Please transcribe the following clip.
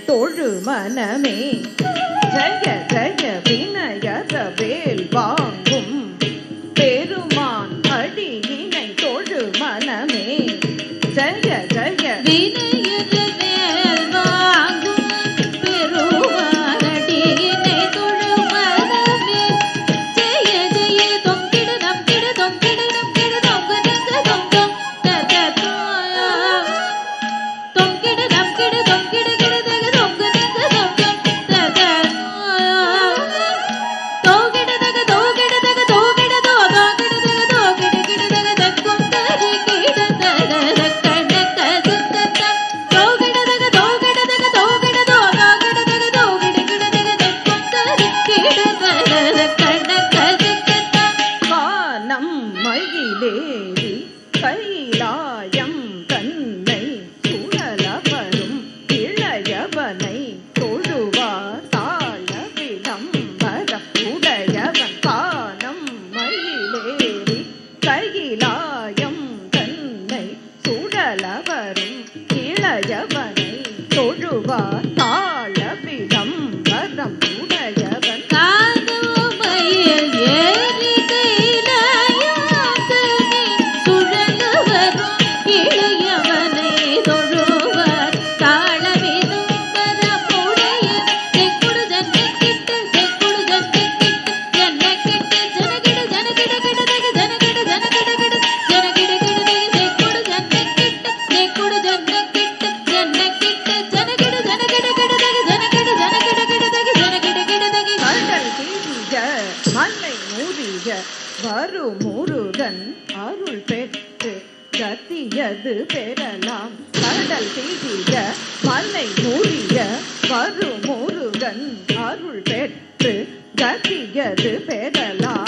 தோழு மனமே ஜய ஜய வினயர வேல் வாங்கும் பெருமான் அடியினை தோழு மனமே ஜய ஜய வினயர வேல் வாங்கும் பெருமான் அடியினை தோழு மனமே ஜய ஜய தொங்கிடு நம்கிடு தொங்கிடு நம்கிடு தொங்கு நங்க தொங்கும் தததோயா தொங்கிடு நம்கிடு தொங்கிடு கிடு தக தொங்கு நங்க தொங்கும் தததோயா தோகிடு தக தோகிடு தக தோகிடு தோ தோகிடு தக தோகிடு கிடு தக தக்கும் தரி கிடு தக தக்கட கதுக்கத தோகிடு தக தோகிடு தக தோகிடு தோ தோகிடு தக தோகிடு கிடு தக தக்கும் தரி கிடு தக தக்கட கதுக்கத வானம் மயிலேறி கைலாயம் தன்னை சுழலவரும் இளையவனை தொழுவார் தாழ விளம்பரம் உடையவன் வானம் மயிலேறி கைலாயம் தன்னை சுழலவரும் இளையவனை தொழுவார் தாழ விளம்பரம் உடையவன் காதுமையில் ஏறி கைலாயத்தனை சுழலுவரும் இளையவனை தொழுவார் தாழ விளம்பரமுடைய செக்குடு ஜன்னக்கிட்டு செக்குடு ஜன்னக்கிட்டு ஜன்னக்கிட்டு ஜனகிடு ஜனகிடு கிடதக ஜனகிடு ஜனகிடு கிடு ஜனகிடு கிடதக செக்குடு ஜன்னக்கிட்டு செக்குடு ஜன்னக்கிட்டு ஜன்னக்கிட்டு ஜனகிடு ஜனகிடு கிடதக ஜனகிடு ஜனகிடு கிடதக ஜனகிடு கிடதக கடல் தீஜ மலை மூறிய வரும் முருகன் அருள் பெற்று கத்தியது பெறலாம் கடல் தீஜ மலை மூறிய வரும் முருகன் அருள் பெற்று கத்தியது பெறலாம்